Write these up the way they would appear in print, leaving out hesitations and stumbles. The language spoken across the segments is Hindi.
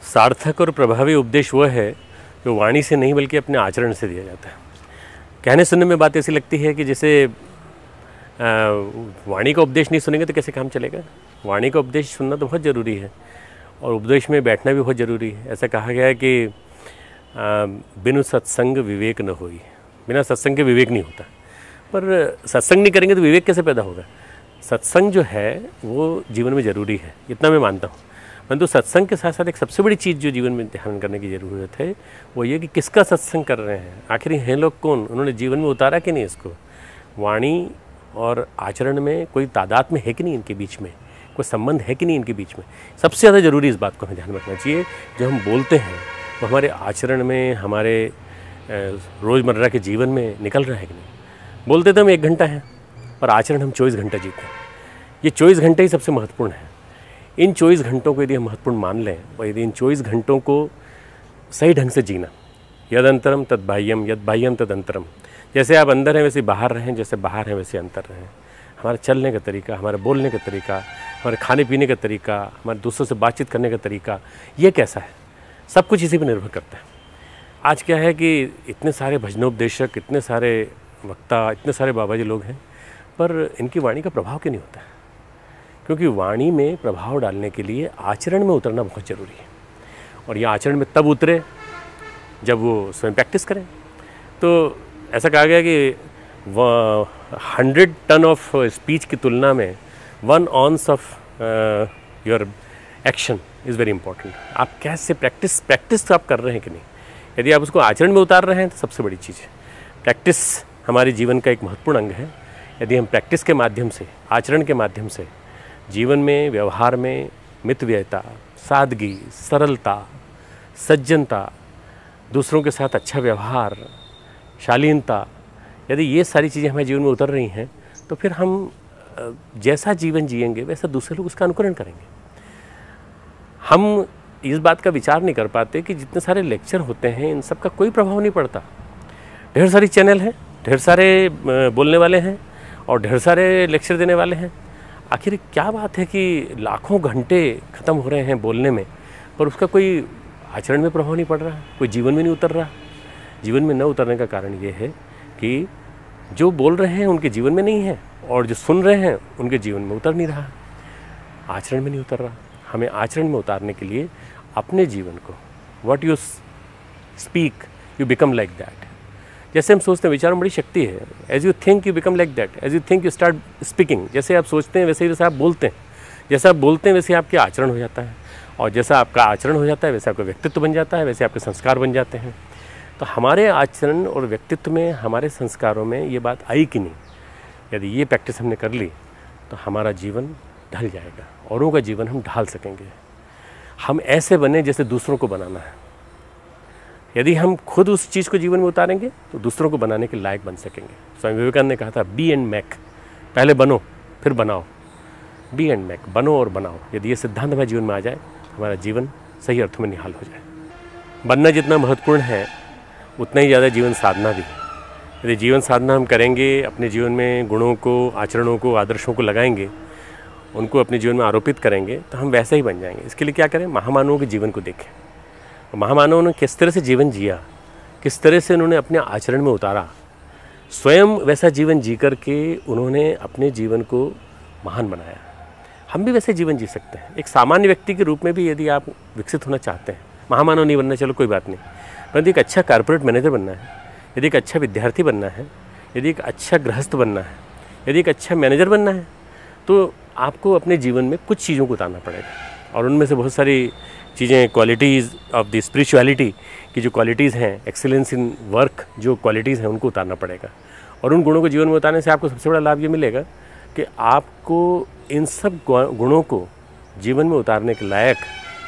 सार्थक और प्रभावी उपदेश वह है जो वाणी से नहीं बल्कि अपने आचरण से दिया जाता है। कहने सुनने में बात ऐसी लगती है कि जैसे वाणी का उपदेश नहीं सुनेंगे तो कैसे काम चलेगा। वाणी का उपदेश सुनना तो बहुत ज़रूरी है और उपदेश में बैठना भी बहुत ज़रूरी है। ऐसा कहा गया है कि बिनु सत्संग विवेक न होई, बिना सत्संग के विवेक नहीं होता। पर सत्संग नहीं करेंगे तो विवेक कैसे पैदा होगा। सत्संग जो है वो जीवन में ज़रूरी है, इतना मैं मानता हूँ। परंतु सत्संग के साथ साथ एक सबसे बड़ी चीज़ जो जीवन में ध्यान करने की ज़रूरत है वो ये कि किसका सत्संग कर रहे हैं, आखिर हैं लोग कौन, उन्होंने जीवन में उतारा कि नहीं इसको। वाणी और आचरण में कोई तादाद में है कि नहीं, इनके बीच में कोई संबंध है कि नहीं इनके बीच में। सबसे ज़्यादा ज़रूरी इस बात को हमें ध्यान में रखना चाहिए। जो हम बोलते हैं वो हमारे आचरण में, हमारे रोज़मर्रा के जीवन में निकल रहा है कि नहीं। बोलते तो हम 1 घंटा हैं और आचरण हम 24 घंटा जीते हैं। ये 24 घंटे ही सबसे महत्वपूर्ण है। इन 24 घंटों को यदि हम महत्वपूर्ण मान लें और यदि इन 24 घंटों को सही ढंग से जीना, यद अंतरम तद बाह्यम, यद बाह्यम तद अंतरम। जैसे आप अंदर हैं वैसे बाहर रहें, जैसे बाहर हैं वैसे अंदर रहें। हमारे चलने का तरीका, हमारे बोलने का तरीका, हमारे खाने पीने का तरीका, हमारे दूसरों से बातचीत करने का तरीका, ये कैसा है, सब कुछ इसी पर निर्भर करता है। आज क्या है कि इतने सारे भजनोपदेशक, इतने सारे वक्ता, इतने सारे बाबा जी लोग हैं, पर इनकी वाणी का प्रभाव क्यों नहीं होता है। क्योंकि वाणी में प्रभाव डालने के लिए आचरण में उतरना बहुत ज़रूरी है। और ये आचरण में तब उतरे जब वो स्वयं प्रैक्टिस करें। तो ऐसा कहा गया कि 100 टन ऑफ स्पीच की तुलना में 1 ounce of your action is very important. आप कैसे प्रैक्टिस आप कर रहे हैं कि नहीं। यदि आप उसको आचरण में उतार रहे हैं तो सबसे बड़ी चीज़ है। प्रैक्टिस हमारे जीवन का एक महत्वपूर्ण अंग है। यदि हम प्रैक्टिस के माध्यम से, आचरण के माध्यम से जीवन में, व्यवहार में मितव्ययता, सादगी, सरलता, सज्जनता, दूसरों के साथ अच्छा व्यवहार, शालीनता, यदि ये सारी चीज़ें हमारे जीवन में उतर रही हैं तो फिर हम जैसा जीवन जिएंगे वैसा दूसरे लोग उसका अनुकरण करेंगे। हम इस बात का विचार नहीं कर पाते कि जितने सारे लेक्चर होते हैं इन सब का कोई प्रभाव नहीं पड़ता। ढेर सारी चैनल हैं, ढेर सारे बोलने वाले हैं और ढेर सारे लेक्चर देने वाले हैं। आखिर क्या बात है कि लाखों घंटे ख़त्म हो रहे हैं बोलने में, पर उसका कोई आचरण में प्रभाव नहीं पड़ रहा, कोई जीवन में नहीं उतर रहा। जीवन में न उतरने का कारण ये है कि जो बोल रहे हैं उनके जीवन में नहीं है और जो सुन रहे हैं उनके जीवन में उतर नहीं रहा, आचरण में नहीं उतर रहा। हमें आचरण में उतारने के लिए अपने जीवन को, what you speak you become like that. जैसे हम सोचते हैं, विचारों में बड़ी शक्ति है। As you think you become like that, as you think you start speaking. जैसे आप सोचते हैं वैसे आप बोलते हैं, जैसा आप बोलते हैं वैसे आपके आचरण हो जाता है और जैसा आपका आचरण हो जाता है वैसे आपका व्यक्तित्व बन जाता है, वैसे आपके संस्कार बन जाते हैं। तो हमारे आचरण और व्यक्तित्व में, हमारे संस्कारों में ये बात आई कि नहीं, यदि ये प्रैक्टिस हमने कर ली तो हमारा जीवन ढल जाएगा, औरों का जीवन हम ढाल सकेंगे। हम ऐसे बने जैसे दूसरों को बनाना है। यदि हम खुद उस चीज़ को जीवन में उतारेंगे तो दूसरों को बनाने के लायक बन सकेंगे। स्वामी विवेकानंद ने कहा था बी एंड मैक, पहले बनो फिर बनाओ। बी एंड मैक, बनो और बनाओ। यदि ये सिद्धांत हमारे जीवन में आ जाए तो हमारा जीवन सही अर्थों में निहाल हो जाए। बनना जितना महत्वपूर्ण है उतना ही ज़्यादा जीवन साधना भी है। यदि जीवन साधना हम करेंगे, अपने जीवन में गुणों को, आचरणों को, आदर्शों को लगाएंगे, उनको अपने जीवन में आरोपित करेंगे तो हम वैसे ही बन जाएंगे। इसके लिए क्या करें, महामानवों के जीवन को देखें। महामानवों ने किस तरह से जीवन जिया, किस तरह से उन्होंने अपने आचरण में उतारा, स्वयं वैसा जीवन जी कर के उन्होंने अपने जीवन को महान बनाया। हम भी वैसे जीवन जी सकते हैं। एक सामान्य व्यक्ति के रूप में भी यदि आप विकसित होना चाहते हैं, महामानव नहीं बनना, चलो कोई बात नहीं, परंतु एक अच्छा कॉर्पोरेट मैनेजर बनना है, यदि एक अच्छा विद्यार्थी बनना है, यदि एक अच्छा गृहस्थ बनना है, यदि एक अच्छा मैनेजर बनना है, तो आपको अपने जीवन में कुछ चीज़ों को उतारना पड़ेगा। और उनमें से बहुत सारी चीज़ें, क्वालिटीज़ ऑफ द स्पिरिचुअलिटी की जो क्वालिटीज़ हैं, एक्सीलेंस इन वर्क जो क्वालिटीज़ हैं, उनको उतारना पड़ेगा। और उन गुणों को जीवन में उतारने से आपको सबसे बड़ा लाभ ये मिलेगा कि आपको इन सब गुणों को जीवन में उतारने के लायक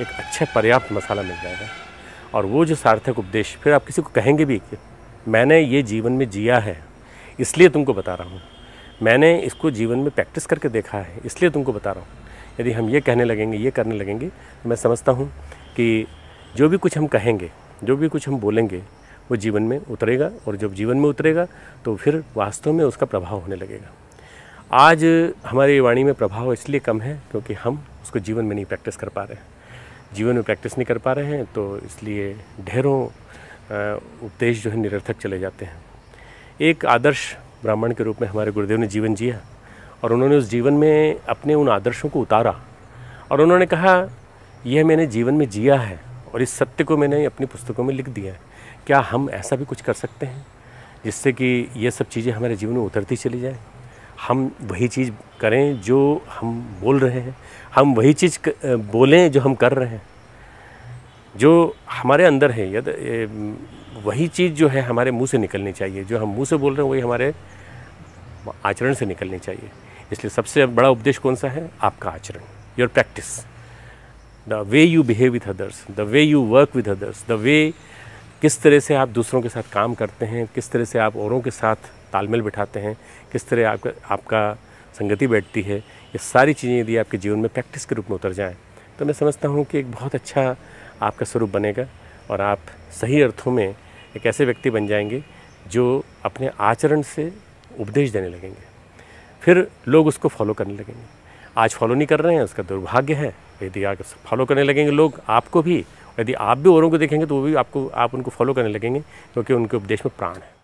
एक अच्छा पर्याप्त मसाला मिल जाएगा। और वो जो सार्थक उपदेश, फिर आप किसी को कहेंगे भी कि मैंने ये जीवन में जिया है इसलिए तुमको बता रहा हूँ, मैंने इसको जीवन में प्रैक्टिस करके देखा है इसलिए तुमको बता रहा हूँ। यदि हम ये कहने लगेंगे, ये करने लगेंगे, तो मैं समझता हूँ कि जो भी कुछ हम कहेंगे, जो भी कुछ हम बोलेंगे, वो जीवन में उतरेगा। और जब जीवन में उतरेगा तो फिर वास्तव में उसका प्रभाव होने लगेगा। आज हमारी वाणी में प्रभाव इसलिए कम है क्योंकि हम उसको जीवन में नहीं प्रैक्टिस कर पा रहे हैं। जीवन में प्रैक्टिस नहीं कर पा रहे हैं, तो इसलिए ढेरों उपदेश जो है निरर्थक चले जाते हैं। एक आदर्श ब्राह्मण के रूप में हमारे गुरुदेव ने जीवन जिया और उन्होंने उस जीवन में अपने उन आदर्शों को उतारा और उन्होंने कहा, यह मैंने जीवन में जिया है और इस सत्य को मैंने अपनी पुस्तकों में लिख दिया है। क्या हम ऐसा भी कुछ कर सकते हैं जिससे कि ये सब चीज़ें हमारे जीवन में उतरती चली जाए? हम वही चीज़ करें जो हम बोल रहे हैं, हम वही चीज़ बोलें जो हम कर रहे हैं, जो हमारे अंदर है, यदि वही चीज़ जो है हमारे मुंह से निकलनी चाहिए, जो हम मुंह से बोल रहे हैं वही हमारे आचरण से निकलनी चाहिए। इसलिए सबसे बड़ा उपदेश कौन सा है? आपका आचरण, your practice, the way you behave with others, the way you work with others, the way किस तरह से आप दूसरों के साथ काम करते हैं, किस तरह से आप औरों के साथ तालमेल बिठाते हैं, किस तरह आपका संगति बैठती है, ये सारी चीज़ें यदि आपके जीवन में प्रैक्टिस के रूप में उतर जाएं तो मैं समझता हूँ कि एक बहुत अच्छा आपका स्वरूप बनेगा और आप सही अर्थों में एक ऐसे व्यक्ति बन जाएंगे जो अपने आचरण से उपदेश देने लगेंगे, फिर लोग उसको फॉलो करने लगेंगे। आज फॉलो नहीं कर रहे हैं, उसका दुर्भाग्य है। यदि आप फॉलो करने लगेंगे लोग आपको भी, यदि आप भी औरों को देखेंगे तो वो भी आप उनको फॉलो करने लगेंगे, क्योंकि उनके उपदेश में प्राण है।